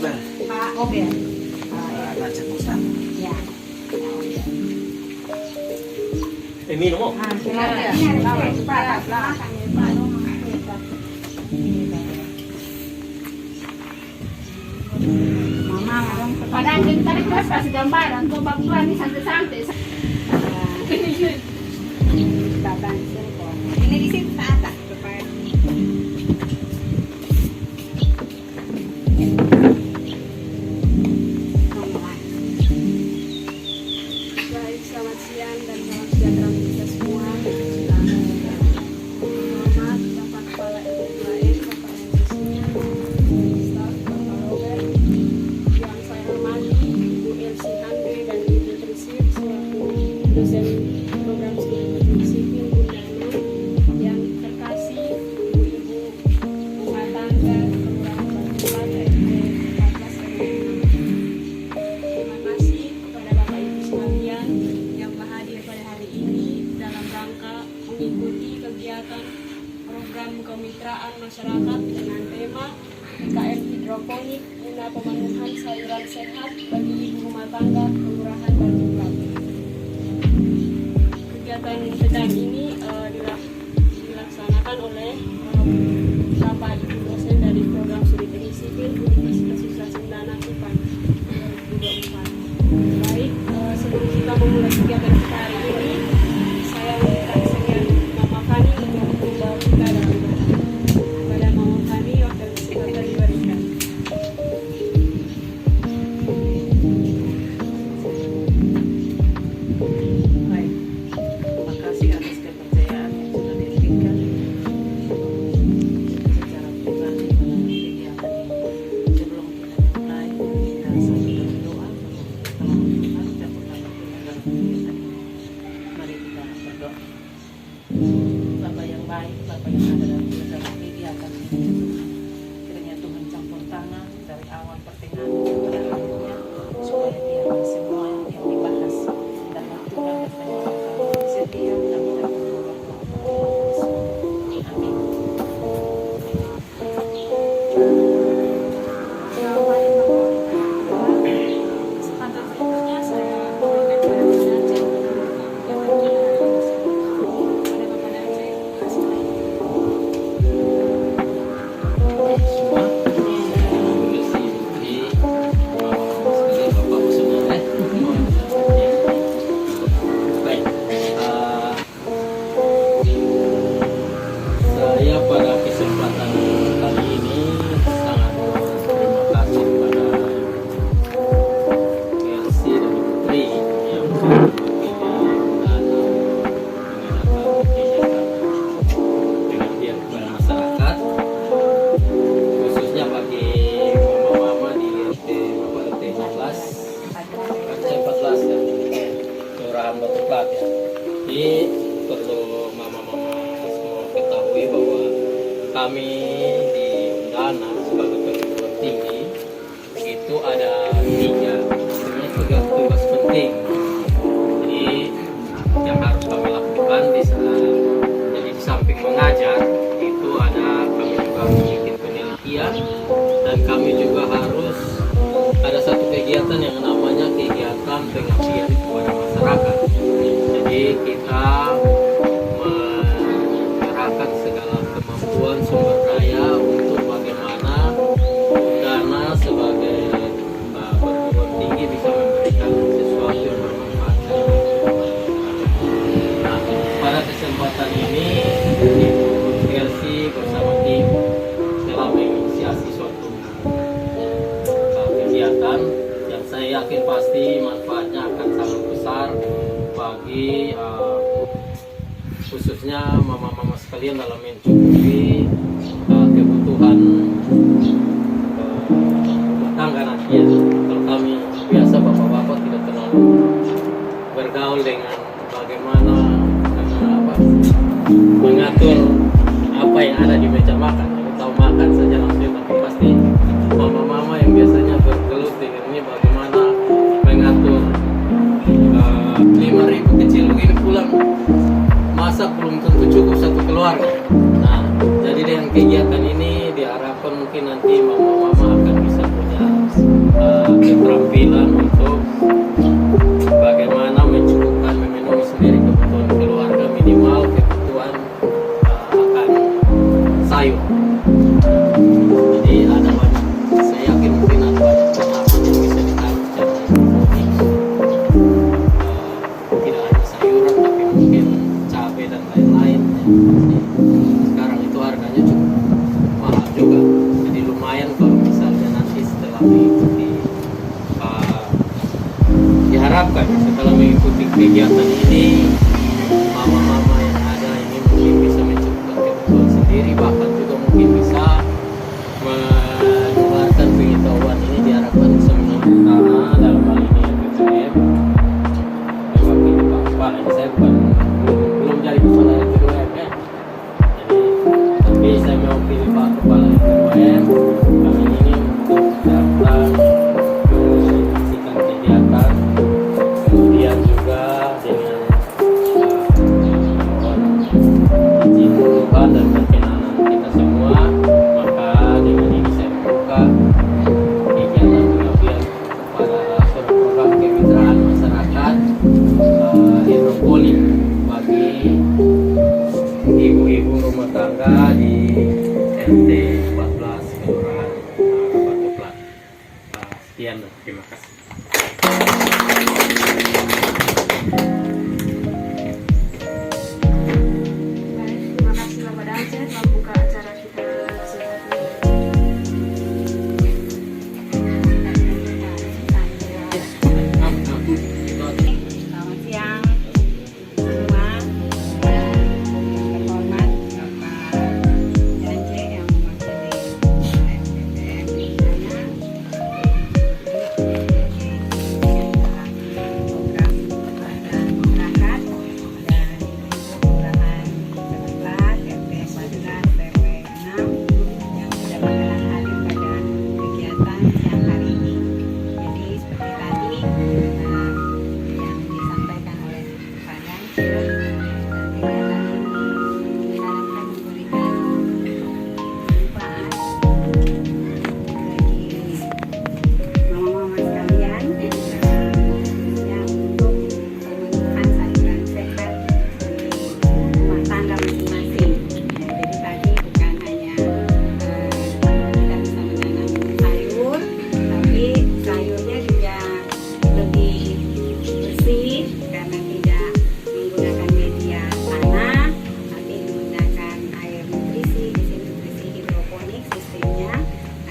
Ober. Pak Ober. Raja Pusat. Ya. Minum mo. Silakan. Ini ada Pak. Silakan ya Pak. Mama, Padahal din tadi kelas kasih gambaran tuh bangkuan ini santai-santai. Bapak ini di sini ke atas supaya Baik, selamat siang dan salam sejahtera untuk kita semua. Selamat Bapak Kepala LPM, Bapak Yusnya, Staf Bapak Robert, yang saya hormati Ibu Elsie Hande dan Ibu Trisir selaku dosen program studi sipil Bundana, yang terkasih Ibu-Ibu rumah tangga Kelurahan Batulan RT 14 RW 6. Terima kasih kepada Bapak Ibu sekalian yang hadir pada hari ini dalam rangka mengikuti kegiatan program kemitraan masyarakat dengan tema PKM hidroponik guna pemenuhan sayuran sehat bagi ibu rumah tangga Kelurahan Batulan. Kegiatan PKM ini dilaksanakan oleh Bapak Ibu dosen dari program studi teknik sipil Universitas Islam Bundana UPAN 2024. Baik, sebelum kita memulai kegiatan kita hari ini, saya minta kesediaan Mama Fani untuk membawa kita dalam doa. Kepada Mama Fani, waktu kesempatan diberikan. Baik, terima kasih atas kepercayaan yang sudah diberikan secara pribadi pada kegiatan ini. Sebelum kita mulai, kita saling berdoa kalau Tuhan dan pertama dalam kegiatan ini. Mari kita berdoa. Bapa yang baik, Bapa yang ada dalam kegiatan ini, kiranya Tuhan campur tangan dari awal pertengahan sampai akhirnya, supaya biar semua yang dibahas dapat Tuhan bertanya setiap kami dapat berdoa. Amin. Kesempatan berikutnya saya berikan kepada Pak Dance untuk membuka kegiatan kita hari ini. Kepada Bapak Dance, kasih lagi. Saya pada kesempatan kali ini sangat berterima kasih kepada Elsie dan Putri yang mewakili Bundana mengadakan kegiatan dengan pihak kepada masyarakat, khususnya bagi mama-mama di RT Bapak RT 14 RT 14 dan Kelurahan Batulan ya. Jadi perlu mama-mama semua ketahui bahwa kami di Bundana sebagai perguruan tinggi itu ada tiga tugas penting. Jadi yang harus kami lakukan di sana, jadi di samping mengajar itu ada kami juga bikin penelitian dan kami juga harus ada satu kegiatan yang namanya kegiatan pengabdian kepada masyarakat. Jadi kita mengerahkan segala kemampuan sumber daya untuk bagaimana Bundana sebagai perguruan tinggi bisa memberikan sesuatu yang bermanfaat. Nah, pada kesempatan ini Ibu Elsie bersama tim telah menginisiasi suatu kegiatan yang saya yakin pasti manfaatnya akan sangat besar bagi khususnya mama-mama sekalian dalam mencukupi kebutuhan rumah tangga nanti ya. Kalau kami biasa bapak-bapak tidak terlalu bergaul dengan bagaimana mengatur apa yang ada di meja makan. Kita tahu makan saja langsung, tapi pasti mama-mama yang biasanya bergelut dengan ini bagaimana mengatur 5.000 kecil begini pulang masak belum tentu cukup satu keluarga. Nah, jadi dengan kegiatan ini diharapkan mungkin nanti mama-mama akan bisa punya kegiatan ini mama-mama yang ada ini mungkin bisa mencoba kebutuhan sendiri, bahkan juga mungkin bisa menyebarkan pengetahuan ini, diharapkan bisa menambah tanah dalam hal ini PPM mewakili Pak Kepala. Ini saya belum jadi kepala PPM ya, jadi tapi saya mewakili Pak Kepala PPM kami ini untuk datang menyaksikan kegiatan, kemudian juga dengan mohon izin Tuhan dan perkenanan kita semua, maka dengan ini saya membuka kegiatan pengabdian kepada sebuah program kemitraan masyarakat hidroponik bagi ibu-ibu rumah tangga di RT 14 Kelurahan Batu Plat. Sekian, terima kasih. Baik, terima kasih Bapak Danset membuka acara kita Selamat siang semua. Yang terhormat Bapak Janje yang mewakili SPPM di sana. Program kepada masyarakat dan kelurahan 11 RT 14 RW 6 yang sudah berkenan hadir pada kegiatan siang hari ini. Jadi seperti tadi yang disampaikan oleh Pak Dansil, kegiatan ini diharapkan memberikan manfaat bagi mama-mama sekalian, khususnya untuk pemenuhan sayuran sehat di rumah tangga masing-masing. Ya, jadi tadi bukan hanya kita bisa menanam sayur, tapi sayurnya juga lebih bersih karena tidak menggunakan media tanah, tapi menggunakan air nutrisi. Di sini nutrisi hidroponik sistemnya,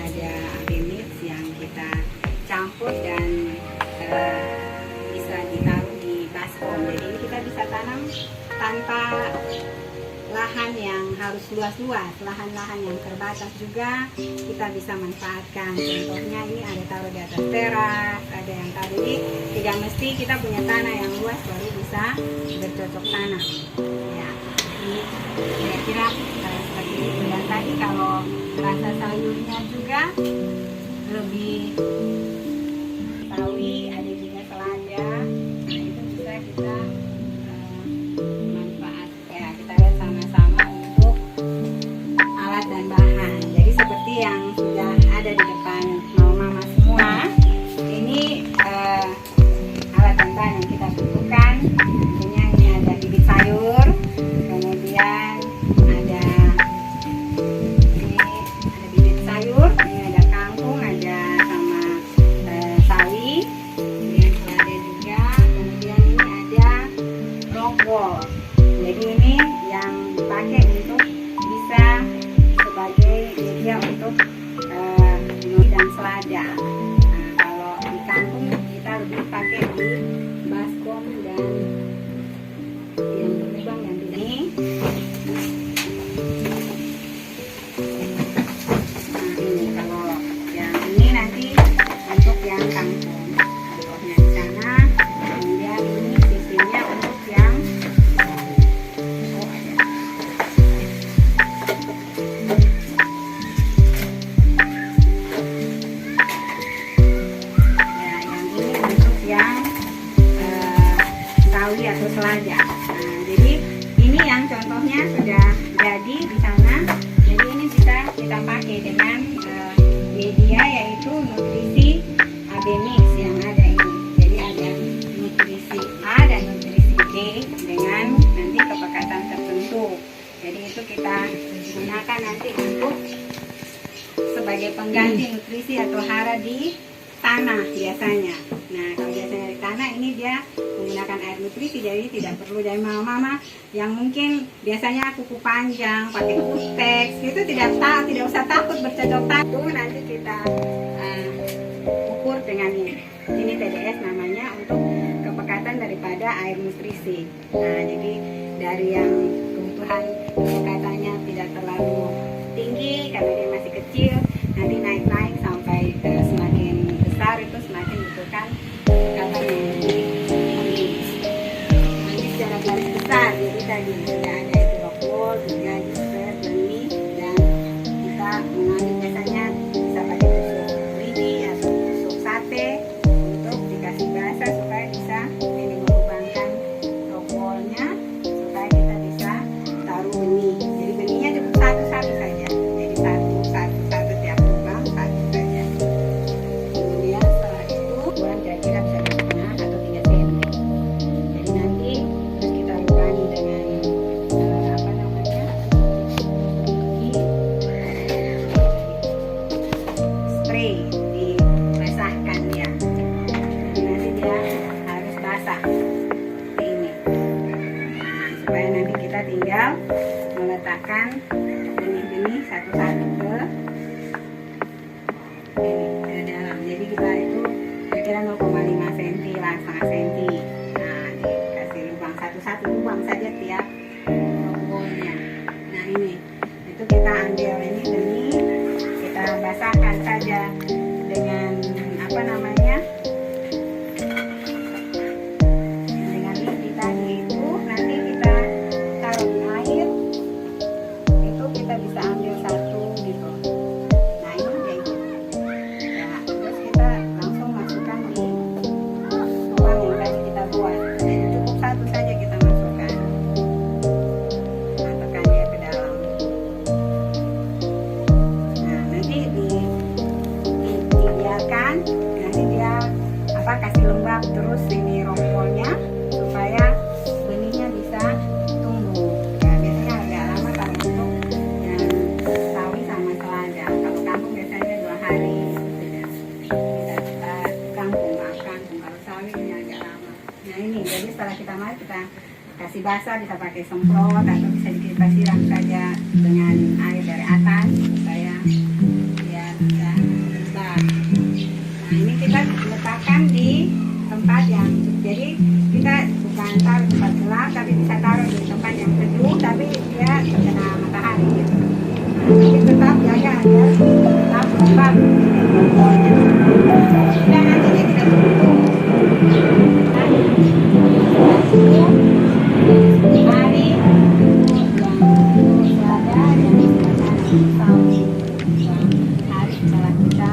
ada AB mix yang kita campur dan bisa ditaruh di baskom. Jadi kita bisa tanam tanpa lahan yang harus luas-luas, lahan-lahan yang terbatas juga kita bisa manfaatkan. Contohnya ini ada taruh di atas teras, ada yang taruh, jadi tidak mesti kita punya tanah yang luas baru bisa bercocok tanam. Ya, ini kira-kira seperti itu. Dan tadi kalau rasa sayurnya juga lebih sawi, ada juga selada, nah itu bisa kita manfaat. Ya, kita lihat sama-sama untuk alat dan bahan. Jadi seperti yang sudah ada di depan mama-mama semua, ini alat dan bahan yang kita butuhkan. Tentunya ini ada bibit sayur, kemudian ada bibit sayur, ini ada kangkung, ada sama sawi, kemudian selada juga, kemudian ini ada rockwool. Jadi ini yang dipakai untuk bisa sebagai media untuk nori dan selada. Nah, kalau di kangkung kita lebih pakai di baskom dan yang berlubang yang ini. Nah, ini kalau yang ini nanti untuk yang kangkung. Contohnya di sana. Kemudian ini sistemnya untuk yang sawi atau selada. Nah, jadi ini yang contohnya sudah jadi di sana. Jadi ini bisa kita pakai dengan media yaitu nutrisi AB mix yang ada ini. Jadi ada nutrisi A dan nutrisi B dengan nanti kepekatan tertentu. Jadi itu kita gunakan nanti untuk sebagai pengganti nutrisi atau hara di tanah biasanya. Nah, kalau biasanya di tanah ini dia menggunakan air nutrisi, jadi tidak perlu dari mama-mama yang mungkin biasanya kuku panjang pakai kutex itu tidak usah takut bercocok tanam. Nanti kita ukur dengan ini TDS namanya untuk kepekatan daripada air nutrisi. Nah, jadi dari yang kebutuhan katanya tidak terlalu tinggi karena dia masih kecil, nanti naik-naik sampai semakin besar itu semakin dibutuhkan katanya yang lebih tinggi. Nanti secara garis besar, jadi tadi sudah ada itu rockwool, juga juicer, benih, dan kita mengambil biasanya bisa pakai tusuk lidi atau tusuk sate untuk dikasih basah supaya bisa ini melubangkan rockwoolnya supaya kita bisa taruh benih. Jadi benihnya cukup satu-satu saja. Jadi satu tiap lubang satu saja. Kemudian setelah itu buang kira-kira bisa 2,5 atau 3 cm. Jadi nanti terus kita lubangi dengan apa namanya spray, dibasahkan ya. Jadi nanti dia harus basah seperti ini. Nah, supaya nanti kita tinggal meletakkan benih-benih satu-satu ke dalam. Jadi kita itu kira-kira 0,5 cm lah, setengah cm. Nah, dikasih lubang satu-satu lubang saja tiap rockwoolnya. Nah ini, itu kita ambil ini benih, kita basahkan saja dengan apa namanya? Dengan lidi tadi itu nanti kita taruh di air. Itu kita bisa ambil satu gitu. Nah ini kayak gitu. Nah, terus kita langsung masukkan di lubang yang tadi kita buat. Jadi cukup satu saja kita masukkan. Masukkan dia ke dalam. Nah nanti dibiarkan, nanti dia kasih lembab terus ini rockwoolnya supaya benihnya bisa tumbuh. Ya biasanya agak lama kalau untuk yang sawi sama selada. Kalau kangkung biasanya 2 hari sudah bisa kangkung. Kalau sawi ini agak lama. Nah ini jadi setelah kita masak kita kasih basah, bisa pakai semprot atau bisa kita siram saja dengan air dari atas supaya dia bisa besar. Nah ini kita letakkan di tempat yang jadi kita bukan taruh di tempat gelap tapi bisa taruh di tempat yang teduh tapi dia terkena matahari gitu. Nah, tapi tetap jaga agar tetap lembab rockwoolnya. Dan nantinya kita tunggu. Hari selada dan sawi. Hari setelah kita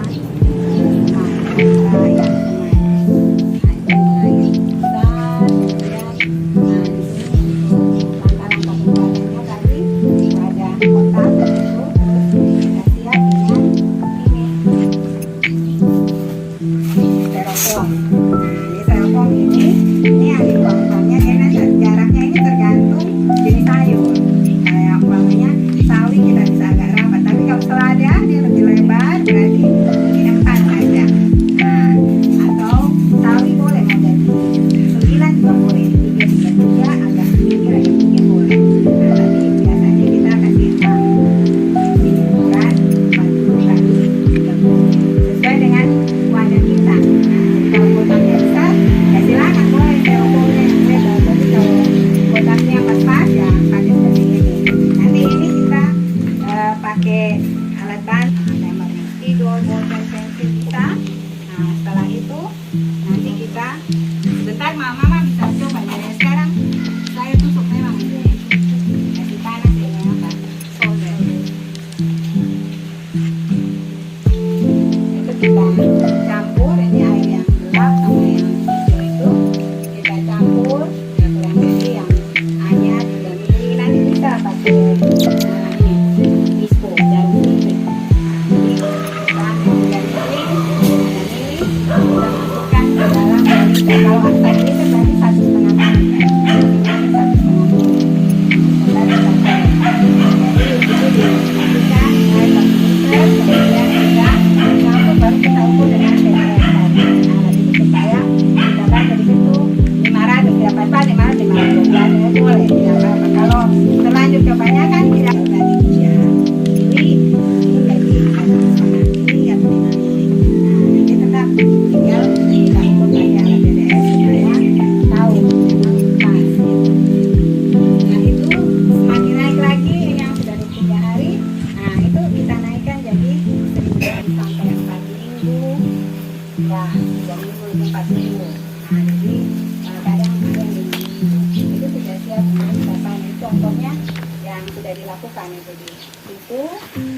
bukan itu di itu.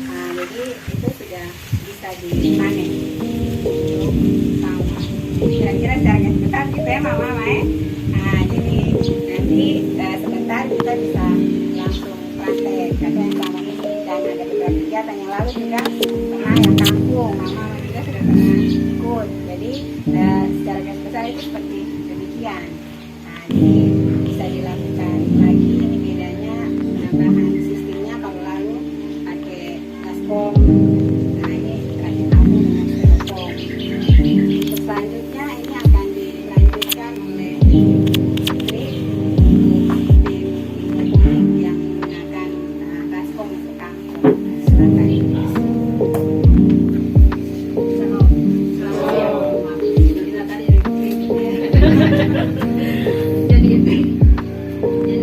Nah, jadi itu sudah bisa dipanen. Sama. Kira-kira caranya sebentar gitu ya mama ya. Nah, jadi nanti sebentar kita bisa langsung praktek. Ada yang selama ini dan ada beberapa kegiatan yang lalu juga pernah yang kampung, mama juga sudah pernah ikut. Jadi secara garis besar itu seperti demikian. Nah, jadi bisa dilakukan lagi. Ini bedanya penambahan sistemnya kalau lalu pakai baskom. Nah, ini kasih tahu dengan styrofoam. Untuk selanjutnya ini akan dilanjutkan oleh Putri untuk tim yang menggunakan baskom untuk kampung. Silakan. Jadi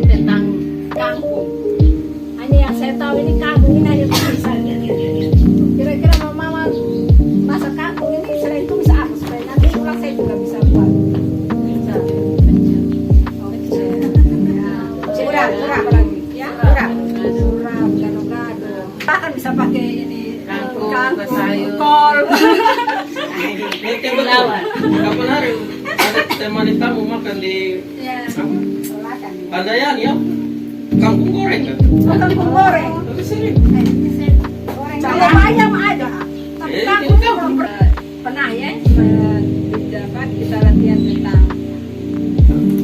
tentang kampung. Hanya yang saya tahu ini kampung ini hanya tulisannya. Kira-kira mama masa kampung ini selain itu bisa apa supaya nanti pulang saya juga bisa buat. Bisa. Kurang lagi. Ya, Kurang, gado-gado. Bahkan bisa pakai ini Kangkung, sayur. kol. Ini betul. Kapan hari ada teman tamu makan di Ya. silakan. ada yang ya kangkung goreng kan? Kangkung goreng. Tapi sering. Goreng Kalau ayam. ayam ada. Tapi Eh, kangkung itu belum pernah ya. Dapat kita latihan tentang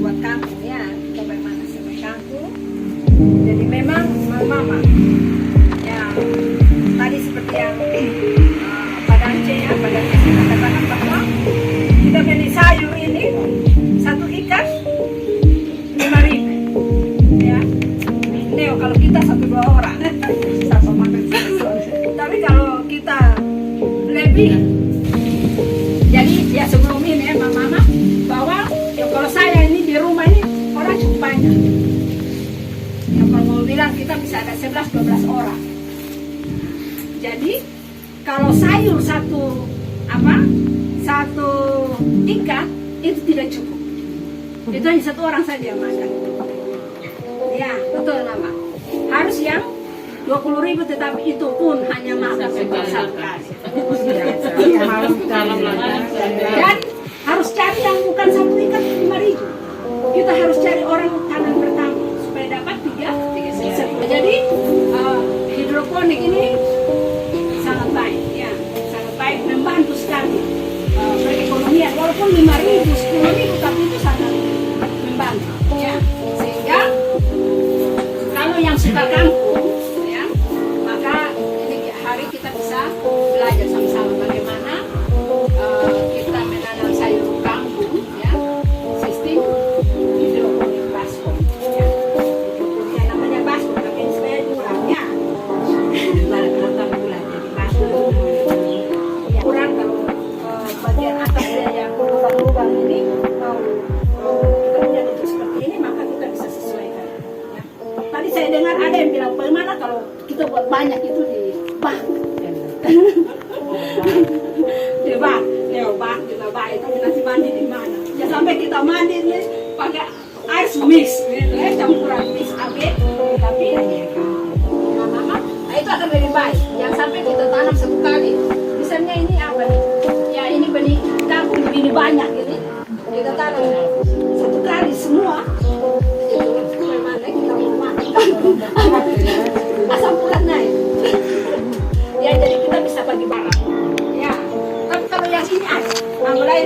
buat kangkung ya. Kita bagaimana sebagai kangkung. Jadi memang mama ya tadi seperti yang pada Aceh ya, pada Aceh kita katakan bahwa kita beli sayur ini satu ikan 5.000 ya. Neo kalau kita 1-2 orang sama makan susu. Tapi kalau kita lebih jadi ya sebelum ini ya mama bahwa ya kalau saya ini di rumah ini orang cukup banyak. Ya kalau mau bilang kita bisa ada 11-12 orang. Jadi kalau sayur satu ikan itu tidak cukup. Itu hanya 1 orang saja yang makan. Ya betul mama. Harus yang 20.000 tetapi itu pun hanya makan satu kali. Dan harus cari yang bukan satu ikan 5.000. Kita harus cari orang kanan pertama supaya dapat 3. Jadi hidroponik ini sangat baik, ya, sangat baik, membantu sekali perekonomian. Walaupun 5.000, 10.000, tapi itu sangat membantu, ya. Sehingga kalau yang suka kampung, ya, maka ini hari kita bisa belajar sama-sama bagaimana kita menanam sayur kampung, ya, sistem hidroponik baskom, ya. Yang namanya baskom, tapi saya kurangnya kurang kalau bagian atasnya yang lubang-lubang ini mau kita lihat itu seperti ini maka kita bisa sesuaikan, ya. Tadi saya dengar ada yang bilang bagaimana kalau kita buat banyak itu di bak. Di bak, ya bak kita bak itu nanti mandi di mana? Ya sampai kita mandi ini pakai air mix, ya, campuran mix AB, tapi mama itu akan lebih baik. Yang sampai kita tanam 1 kali, misalnya ini apa nih? Ya ini benih kangkung begini banyak ini, kita tanam 1 kali semua. Jadi bagaimana kita mau makan kangkung? Asam urat naik. Ya jadi kita bisa bagi barang. Ya. Tapi kalau yang ini ada, mulai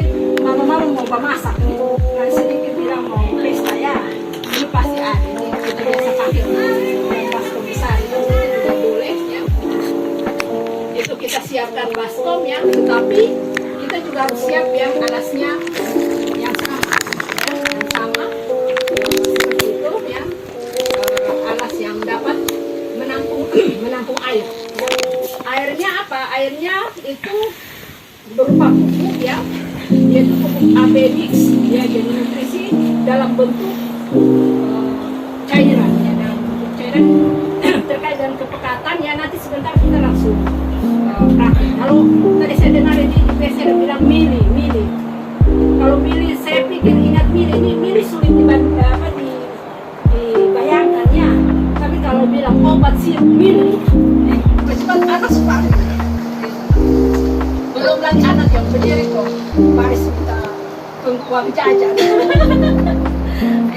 mama mau masak nih, dan sedikit bilang mau pesta ya, ini pasti ada. Ini kita biasa pakai baskom besar itu juga boleh ya. Itu kita siapkan baskom ya, tetapi kita juga harus siap yang alasnya yang sama, ya, yang sama seperti itu ya, alas yang dapat menampung air. Ya. Airnya apa? Airnya itu berupa pupuk ya, yaitu pupuk AB mix ya, jadi nutrisi dalam bentuk cairan ya, dalam bentuk cairan terkait dengan kepekatan ya. Nanti sebentar kita langsung praktik. Kalau tadi saya dengar di IPS ada bilang mili. Kalau mili saya pikir ingat mili sulit dibayangkan ya. Tapi kalau bilang obat siap minum. Cepat anak suka. Belum lagi anak yang berdiri kok. Mari kita uang jajan.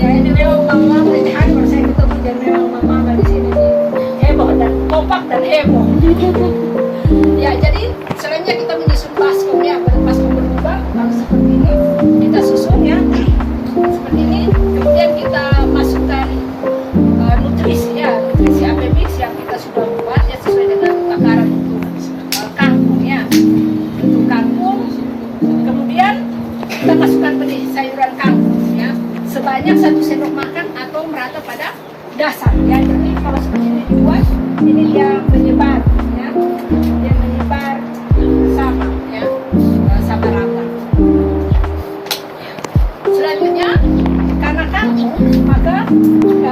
Ya ini memang mama hari baru saya ketemu dan memang mama di sini heboh dan kompak dan heboh. Ya jadi selainnya kita menyusun baskom ya, baskom berubah kalau seperti ini kita susun ya seperti ini, kemudian kita masukkan nutrisi ya, nutrisi AB mix yang kita sudah buat ya sesuai dengan takaran untuk kangkung ya, untuk kangkung. Kemudian kita masukkan benih sayuran kangkung ya sebanyak 1 sendok makan atau merata pada dasar ya. Jadi kalau seperti ini dibuat, ini dia menyebar ya, dia menyebar sama ya, sama rata. Selanjutnya karena kangkung maka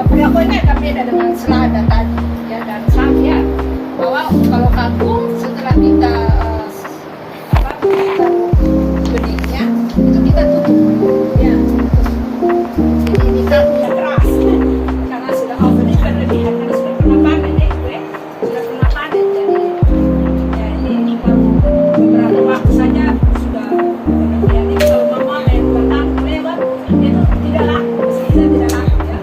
perlakuannya akan beda dengan selada tadi ya, dan sapi ya, bahwa kalau kangkung setelah kita benihnya itu kita tutup ya. Jadi ini kangkungnya keras karena sudah benih berlebihan, karena sudah pernah panen ya, sudah pernah panen. Jadi ya ini beberapa waktu saja sudah berlebihan. Ini kalau mama main kangkung lewat itu tidak laku, bisa tidak laku ya.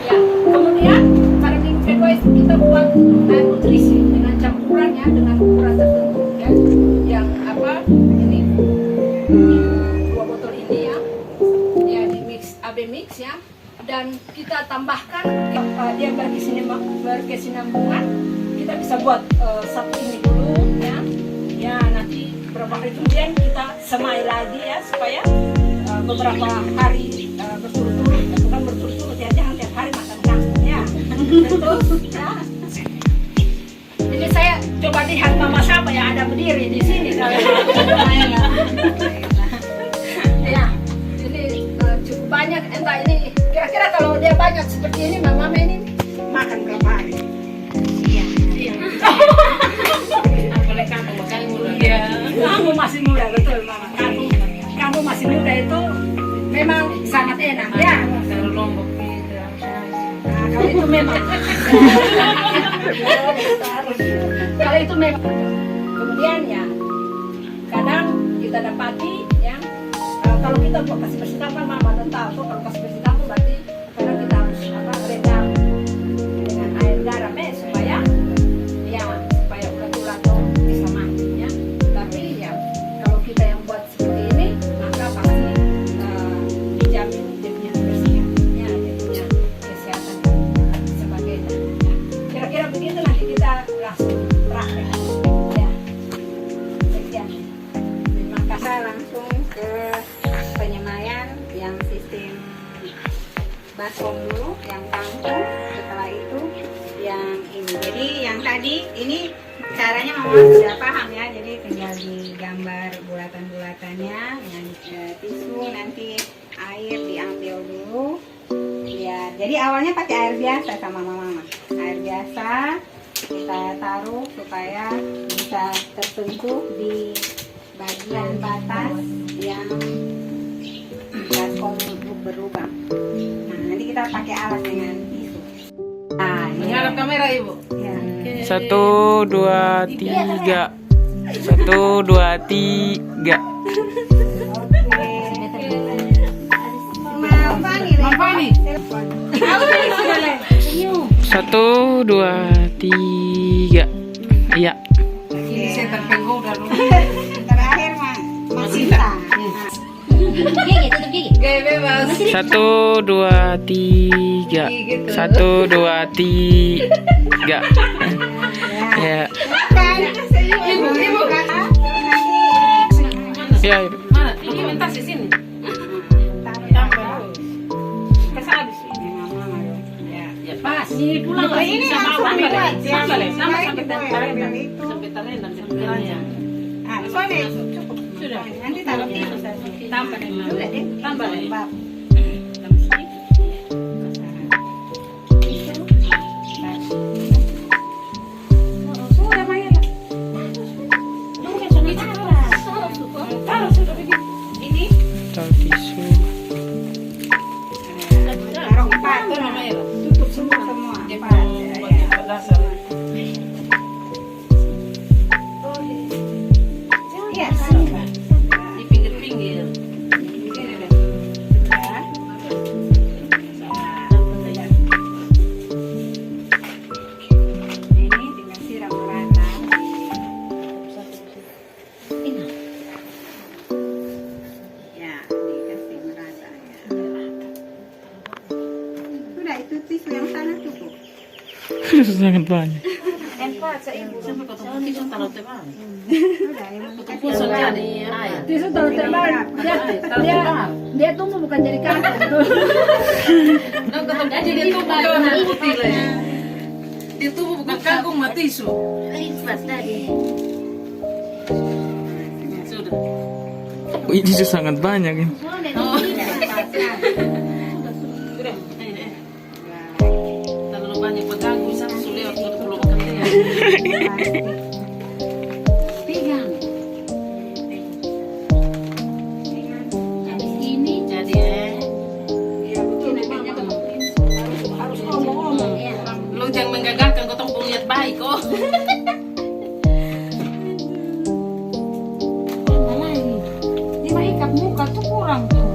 Ya kemudian pada minggu kedua itu kita buat nutrisi dengan campurannya dengan ukuran tertentu ya, yang apa ini 2 botol ini ya di mix AB mix ya, dan kita tambahkan dia berkesinambungan. Kita bisa buat satu ini dulu ya, ya nanti beberapa hari kemudian kita semai lagi ya supaya beberapa hari berturut-turut, bukan berturut-turut ya, jangan tiap hari makan kangkung ya. Betul ya. Ini saya coba lihat mama siapa yang ada berdiri di sini kalau ya, ini cukup banyak. Entah ini kira-kira kalau dia banyak seperti ini mama ini makan berapa hari? Iya. Apalagi kamu makan muda. Iya. Kamu masih muda betul mama. Kamu masih muda itu memang sangat enak ya. Kalau Lombok itu. Nah, kalau itu memang. Kalau itu memang. Kemudian ya, kadang kita dapati ya, kalau kita buat kasih bersih tangan mama dan tahu kalau kasih bersih tangan berarti kadang kita harus rendam dengan air garam supaya ya supaya ulat-ulat bisa mati ya. Tapi ya kalau kita yang buat seperti ini maka pasti dijamin dia punya kebersihan ya, dia punya kesehatan dan sebagainya ya. Kira-kira begitu, nanti kita langsung praktek ya. Sekian, terima kasih. Langsung ke penyemaian yang sistem baskom dulu, yang kangkung, setelah itu yang ini. Jadi yang tadi ini caranya mama sudah paham ya, jadi tinggal digambar bulatan-bulatannya, yang tisu nanti air diambil dulu ya. Jadi awalnya pakai air biasa sama mama, air biasa kita taruh supaya bisa tersentuh di bagian batas yang baskom berlubang. Nah nanti kita pakai alat dengan tisu. Nah ini Menghadap kamera ibu. ya. 1, 2, 3. 1, 2, 3. Mau Fani, Fani. 1, 2, 3. Iya. Ini saya terpenggol dan terakhir Mas Sinta. Gigi, tutup gigi. gaya bebas. 1, 2, 3. 1, 2, 3. Ya. Ibu. Ya. Mana? Ini mentas di sini. Ya pas. Ini pulang Oh, ini langsung dibuat ya. Sama Baik, sampai dibuat. terendam. Itu. Sampai terendam sebenarnya. Ah, soalnya cukup. Sudah. Nanti taruh tisu saja. Tambah deh. Sudah deh. Tambah deh. Bab. Sudah Maya lah. Taruh sudah begitu. Ini Taruh tisu. taruh 4. Tutup semua. 4. Ya. sangat banyak. Empat sa ibu. Sampai ketemu tisu taruh tebal. Sudah, emang Ketemu saja di air. Tisu taruh tebal. Dia tumbuh bukan jadi kangkung. Nah, ketemu jadi dia tuh bukan putih lah. Dia tuh bukan kangkung mah tisu. Lipat tadi. Sudah. Ini tuh sangat banyak ini. Oh. Sudah. Terlalu banyak pengganggu sama sulit untuk pulau kerja. Pegang. Habis ini Jadi harus ngomong-ngomong ya. lu jangan menggagalkan kau tong lihat baik kok. Malah ini. Dia mah ikat muka tuh kurang tuh.